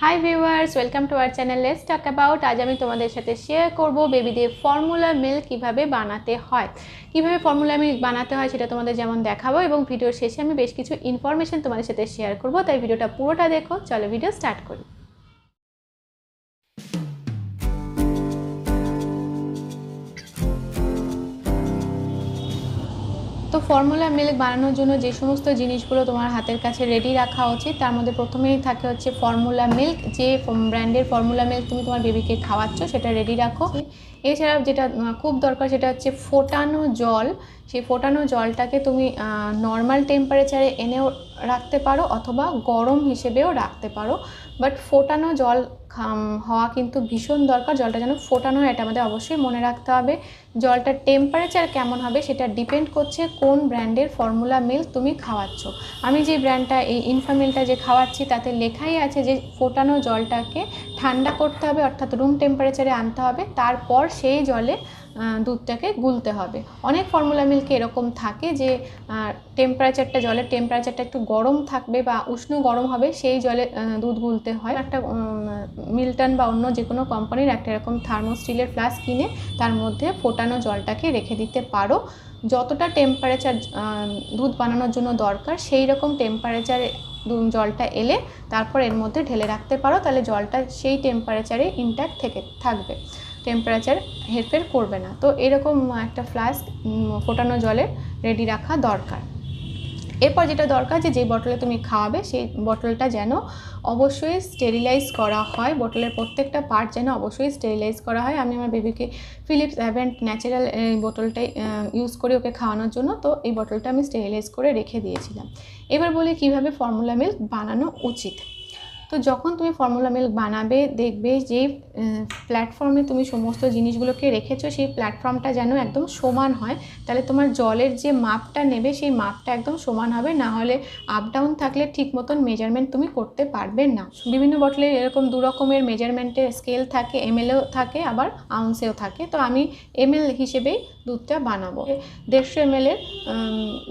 Hi viewers, welcome to our channel let's talk about. আজ আমি তোমাদের সাথে শেয়ার করব বেবিদের ফর্মুলা মিল্ক কীভাবে বানাতে হয়। কীভাবে ফর্মুলা মিল্ক বানাতে হয় সেটা তোমাদের যেমন দেখাবো, এবং ভিডিওর শেষে আমি বেশ কিছু ইনফরমেশন তোমাদের সাথে শেয়ার করব, তাই ভিডিওটা পুরোটা দেখো। চলো ভিডিও স্টার্ট করি। তো ফর্মুলা মিল্ক বানানোর জন্য যে সমস্ত জিনিসগুলো তোমার হাতের কাছে রেডি রাখা উচিত, তার মধ্যে প্রথমেই থাকে হচ্ছে ফর্মুলা মিল্ক। যে ব্র্যান্ডের ফর্মুলা মিল্ক তুমি তোমার বেবিকে খাওয়াচ্ছ সেটা রেডি রাখো। এছাড়াও যেটা খুব দরকার সেটা হচ্ছে ফোটানো জল। সেই ফোটানো জলটাকে তুমি নর্মাল টেম্পারেচারে এনেও রাখতে পারো অথবা গরম হিসেবেও রাখতে পারো, বাট ফোটানো জল হওয়া কিন্তু ভীষণ দরকার। জলটা যেন ফোটানো হয় এটা আমাদের অবশ্যই মনে রাখতে হবে। জলটার টেম্পারেচার কেমন হবে সেটা ডিপেন্ড করছে কোন ব্র্যান্ডের ফর্মুলা মিল্ক তুমি খাওয়াচ্ছ। আমি যে ব্র্যান্ডটা, এই ইনফামিলটা যে খাওয়াচ্ছি, তাতে লেখাই আছে যে ফোটানো জলটাকে ঠান্ডা করতে হবে, অর্থাৎ রুম টেম্পারেচারে আনতে হবে, তারপর সেই জলে দুধটাকে গুলতে হবে। অনেক ফর্মুলা মিল্কে এরকম থাকে যে টেম্পারেচারটা, জলের টেম্পারেচারটা একটু গরম থাকবে বা উষ্ণ গরম হবে, সেই জলে দুধ গুলতে হয়। একটা মিল্টন বা অন্য যে কোনো কোম্পানির একটা এরকম থার্মোস্টিলের ফ্লাস্ক কিনে তার মধ্যে ফোটানো জলটাকে রেখে দিতে পারো। যতটা টেম্পারেচার দুধ বানানোর জন্য দরকার সেই রকম টেম্পারেচারে জলটা এলে তারপর এর মধ্যে ঢেলে রাখতে পারো, তাহলে জলটা সেই টেম্পারেচারে ইনট্যাক্ট থাকবে, টেম্পারেচার হেরফের করবে না। তো এরকম একটা ফ্লাস্ক ফোটানো জলে রেডি রাখা দরকার। এরপর যেটা দরকার যে বটলে তুমি খাওয়াবে সেই বটলটা যেন অবশ্যই স্টেরিলাইজ করা হয়। বটলের প্রত্যেকটা পার্ট যেন অবশ্যই স্টেরিলাইজ করা হয়। আমি আমার বেবিকে ফিলিপস অ্যাভেন্ট ন্যাচারাল এই বোতলটাই ইউজ করে ওকে খাওয়ানোর জন্য, তো এই বোতলটা আমি স্টেরিলাইজ করে রেখে দিয়েছিলাম। এবার বলি কীভাবে ফর্মুলা মিল্ক বানানো উচিত। তো যখন তুমি ফর্মুলা মিল্ক বানাবে, দেখবে যে প্ল্যাটফর্মে তুমি সমস্ত জিনিসগুলোকে রেখেছো সেই প্ল্যাটফর্মটা যেন একদম সমান হয়, তাহলে তোমার জলের যে মাপটা নেবে সেই মাপটা একদম সমান হবে। না হলে আপ ডাউন থাকলে ঠিক মতন মেজারমেন্ট তুমি করতে পারবে না। বিভিন্ন বটলে এরকম দু রকমের মেজারমেন্টের স্কেল থাকে, এমএলও থাকে আবার আউন্সেও থাকে। তো আমি এমএল হিসেবেই দুধটা বানাবো। 150 ml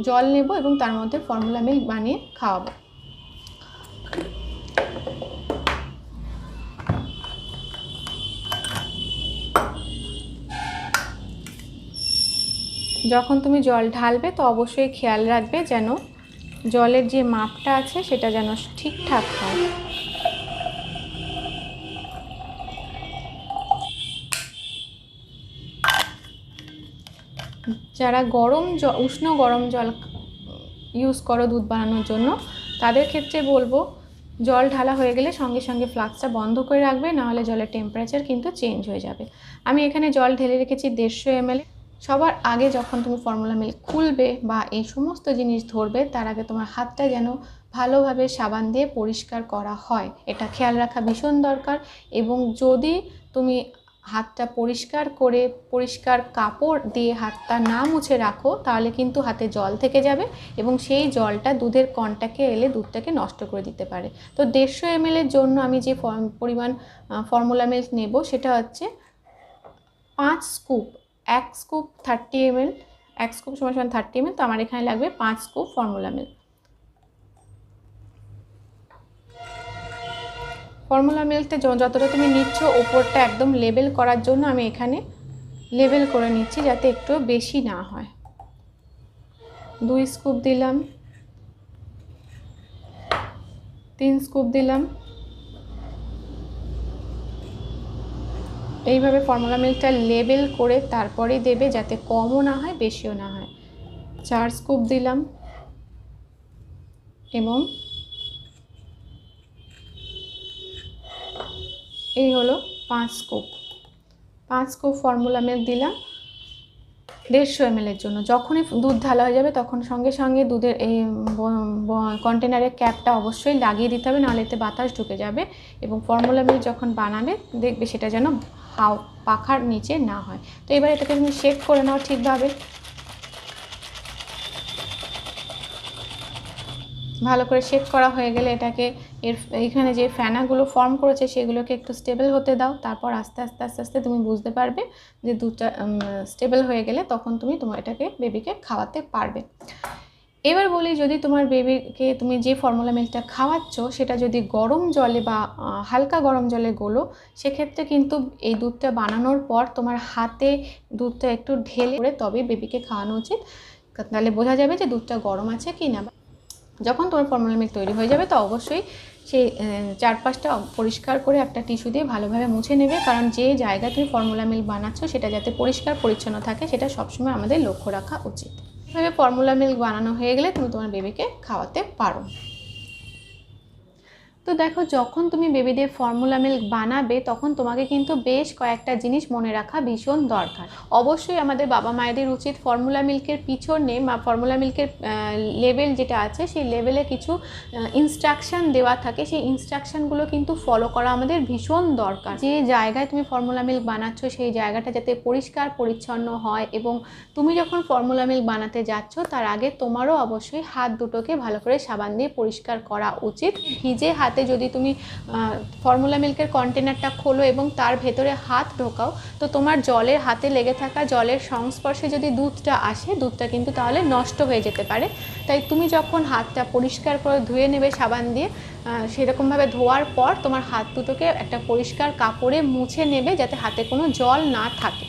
জল নেব এবং তার মধ্যে ফর্মুলা মিল্ক বানিয়ে খাওয়াবো। যখন তুমি জল ঢালবে তো অবশ্যই খেয়াল রাখবে যেন জলের যে মাপটা আছে সেটা যেন ঠিকঠাক হয়। যারা উষ্ণ গরম জল ইউজ করো দুধ বানানোর জন্য, তাদের ক্ষেত্রে বলবো জল ঢালা হয়ে গেলে সঙ্গে সঙ্গে ফ্লাস্কটা বন্ধ করে রাখবে, নাহলে জলের টেম্পারেচার কিন্তু চেঞ্জ হয়ে যাবে। আমি এখানে জল ঢেলে রেখেছি 150 ml। সবার আগে যখন তুমি ফর্মুলা মিল্ক খুলবে বা এই সমস্ত জিনিস ধরবে, তার আগে তোমার হাতটা যেন ভালোভাবে সাবান দিয়ে পরিষ্কার করা হয়, এটা খেয়াল রাখা ভীষণ দরকার। এবং যদি তুমি হাতটা পরিষ্কার করে পরিষ্কার কাপড় দিয়ে হাতটা না মুছে রাখো, তাহলে কিন্তু হাতে জল থেকে যাবে এবং সেই জলটা দুধের কন্ট্যাক্টে এলে দুধটাকে নষ্ট করে দিতে পারে। তো 150 ml এর জন্য আমি যে পরিমাণ ফর্মুলা মিল্ক নেব সেটা হচ্ছে 5 স্কুপ। 1 স্কুপ 30 ml, 1 স্কুপ সমান 30 ml। তো আমার এখানে লাগবে 5 স্কুপ ফর্মুলা মিল্ক। ফর্মুলা মিল্কটা যতটা তুমি নিচ্ছ ওপরটা একদম লেবেল করার জন্য আমি এখানে লেবেল করে নিচ্ছি, যাতে একটু বেশি না হয়। 2 স্কুপ দিলাম, 3 স্কুপ দিলাম। এইভাবে ফর্মুলা মিল্কটা লেবেল করে তারপরেই দেবে, যাতে কমও না হয় বেশিও না হয়। 4 স্কুপ দিলাম এবং এই হলো 5 স্কুপ। 5 স্কুপ ফর্মুলা মিল্ক দিলাম 150 ml এর জন্য। যখনই দুধ ঢালা হয়ে যাবে তখন সঙ্গে সঙ্গে দুধের এই কন্টেনারের ক্যাপটা অবশ্যই লাগিয়ে দিতে হবে, নাহলে এতে বাতাস ঢুকে যাবে। এবং ফর্মুলা মিল্ক যখন বানাবে দেখবে সেটা যেন পাখার নিচে না হয়। তো এবার এটাকে তুমি শেক করে নাও ঠিকভাবে। ভালো করে শেক করা হয়ে গেলে এটাকে এইখানে যে ফেনাগুলো ফর্ম করেছে সেগুলোকে একটু স্টেবল হতে দাও। তারপর আস্তে আস্তে আস্তে আস্তে তুমি বুঝতে পারবে যে দুধটা স্টেবল হয়ে গেলে তখন তুমি এটাকে বেবিকে খাওয়াতে পারবে। এবার বলি, যদি তোমার বেবিকে তুমি যে ফর্মুলা মিল্কটা খাওয়াচ্ছ সেটা যদি গরম জলে বা হালকা গরম জলে গোলো, সেক্ষেত্রে কিন্তু এই দুধটা বানানোর পর তোমার হাতে দুধটা একটু ঢেলে করে তবে বেবিকে খাওয়ানো উচিত। তাহলে বোঝা যাবে যে দুধটা গরম আছে কি না। যখন তোমার ফর্মুলা মিল্ক তৈরি হয়ে যাবে তো অবশ্যই সেই চারপাশটা পরিষ্কার করে একটা টিস্যু দিয়ে ভালোভাবে মুছে নেবে, কারণ যে জায়গায় তুমি ফর্মুলা মিল্ক বানাচ্ছ সেটা যাতে পরিষ্কার পরিচ্ছন্ন থাকে সেটা সবসময় আমাদের লক্ষ্য রাখা উচিত। এভাবে ফর্মুলা মিল্ক বানানো হয়ে গেলে তুমি তোমার বেবিকে খাওয়াতে পারো। তো দেখো, যখন তুমি বেবিদের ফর্মুলা মিল্ক বানাবে তখন তোমাকে কিন্তু বেশ কয়েকটা জিনিস মনে রাখা ভীষণ দরকার। অবশ্যই আমাদের বাবা মায়েদের উচিত ফর্মুলা মিল্কের পিছনে বা ফর্মুলা মিল্কের লেবেল যেটা আছে সেই লেবেলে কিছু ইনস্ট্রাকশান দেওয়া থাকে, সেই ইনস্ট্রাকশানগুলো কিন্তু ফলো করা আমাদের ভীষণ দরকার। যে জায়গায় তুমি ফর্মুলা মিল্ক বানাচ্ছ সেই জায়গাটা যাতে পরিষ্কার পরিচ্ছন্ন হয়, এবং তুমি যখন ফর্মুলা মিল্ক বানাতে যাচ্ছ তার আগে তোমারও অবশ্যই হাত দুটোকে ভালো করে সাবান দিয়ে পরিষ্কার করা উচিত। ভিজে হাতে যদি তুমি ফর্মুলা মিল্কের কন্টেনারটা খোলো এবং তার ভেতরে হাত ঢোকাও, তো তোমার জলের হাতে লেগে থাকা জলের সংস্পর্শে যদি দুধটা আসে, দুধটা কিন্তু তাহলে নষ্ট হয়ে যেতে পারে। তাই তুমি যখন হাতটা পরিষ্কার করে ধুয়ে নেবে সাবান দিয়ে, সেরকমভাবে ধোয়ার পর তোমার হাত দুটোকে একটা পরিষ্কার কাপড়ে মুছে নেবে যাতে হাতে কোনো জল না থাকে।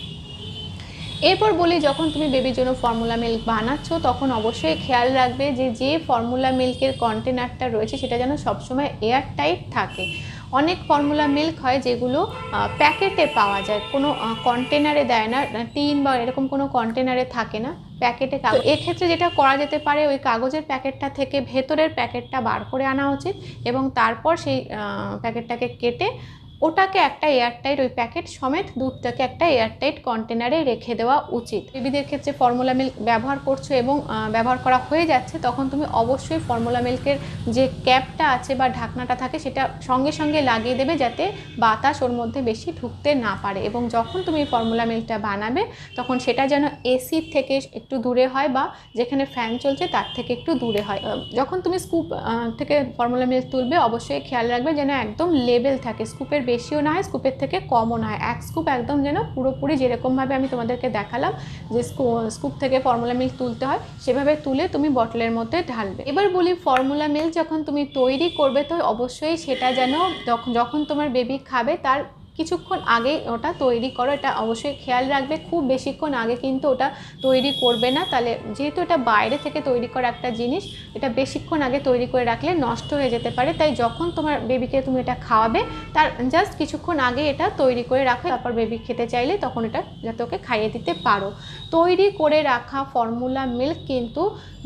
এরপর বলি, যখন তুমি বেবির জন্য ফর্মুলা মিল্ক বানাচ্ছ তখন অবশ্যই খেয়াল রাখবে যে ফর্মুলা মিল্কের কন্টেনারটা রয়েছে সেটা যেন সবসময় এয়ার টাইট থাকে। অনেক ফর্মুলা মিল্ক হয় যেগুলো প্যাকেটে পাওয়া যায়, কোনো কন্টেনারে দেয় না, টিন বা এরকম কোনো কন্টেনারে থাকে না, প্যাকেটে। এক্ষেত্রে যেটা করা যেতে পারে, ওই কাগজের প্যাকেটটা থেকে ভেতরের প্যাকেটটা বার করে আনা উচিত এবং তারপর সেই প্যাকেটটাকে কেটে ওটাকে একটা এয়ারটাইট, ওই প্যাকেট সমেত দুধটাকে একটা এয়ারটাইট কন্টেনারে রেখে দেওয়া উচিত। বেবিদের ক্ষেত্রে ফর্মুলা মিল্ক ব্যবহার করছো এবং ব্যবহার করা হয়ে যাচ্ছে, তখন তুমি অবশ্যই ফর্মুলা মিল্কের যে ক্যাপটা আছে বা ঢাকনাটা থাকে সেটা সঙ্গে সঙ্গে লাগিয়ে দেবে যাতে বাতাস ওর মধ্যে বেশি ঢুকতে না পারে। এবং যখন তুমি ফর্মুলা মিল্কটা বানাবে তখন সেটা যেন এসির থেকে একটু দূরে হয় বা যেখানে ফ্যান চলছে তার থেকে একটু দূরে হয়। যখন তুমি স্কুপ থেকে ফর্মুলা মিল্ক তুলবে অবশ্যই খেয়াল রাখবে যেন একদম লেবেল থাকে, স্কুপের বেশিও না হয় স্কুপের থেকে কমও না হয়। এক স্কুপ একদম যেন পুরোপুরি যেরকমভাবে আমি তোমাদেরকে দেখালাম যে স্কুপ থেকে ফর্মুলা মিল্ক তুলতে হয় সেভাবে তুলে তুমি বটলের মধ্যে ঢালবে। এবার বলি, ফর্মুলা মিল্ক যখন তুমি তৈরি করবে তো অবশ্যই সেটা যেন যখন তোমার বেবি খাবে তার কিছুক্ষণ আগে ওটা তৈরি করো, এটা অবশ্যই খেয়াল রাখবে। খুব বেশিক্ষণ আগে কিন্তু ওটা তৈরি করবে না, তাহলে যেহেতু এটা বাইরে থেকে তৈরি করা একটা জিনিস, এটা বেশিক্ষণ আগে তৈরি করে রাখলে নষ্ট হয়ে যেতে পারে। তাই যখন তোমার বেবিকে তুমি এটা খাওয়াবে তার জাস্ট কিছুক্ষণ আগে এটা তৈরি করে রাখো, তারপর বেবি খেতে চাইলে তখন এটা যাতে ওকে খাইয়ে দিতে পারো। তৈরি করে রাখা ফর্মুলা মিল্ক কিন্তু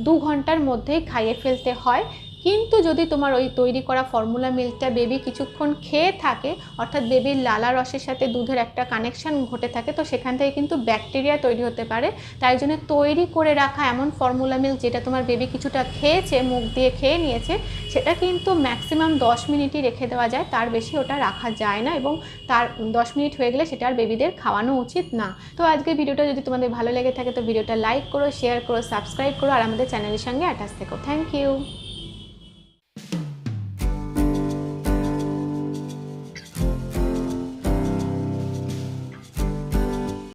2 ঘন্টার মধ্যেই খাইয়ে ফেলতে হয়। কিন্তু যদি তোমার ওই তৈরি করা ফর্মুলা মিল্কটা বেবি কিছুক্ষণ খেয়ে থাকে, অর্থাৎ বেবির লালা রসের সাথে দুধের একটা কানেকশান ঘটে থাকে, তো সেখান থেকে কিন্তু ব্যাকটেরিয়া তৈরি হতে পারে। তাই জন্য তৈরি করে রাখা এমন ফর্মুলা মিল্ক যেটা তোমার বেবি কিছুটা খেয়েছে, মুখ দিয়ে খেয়ে নিয়েছে, সেটা কিন্তু ম্যাক্সিমাম 10 মিনিটই রেখে দেওয়া যায়, তার বেশি ওটা রাখা যায় না এবং তার 10 মিনিট হয়ে গেলে সেটা আর বেবিদের খাওয়ানো উচিত না। তো আজকের ভিডিওটা যদি তোমাদের ভালো লেগে থাকে তো ভিডিওটা লাইক করো, শেয়ার করো, সাবস্ক্রাইব করো আর আমাদের চ্যানেলের সঙ্গে অ্যাটাচ থেকো। Thank you.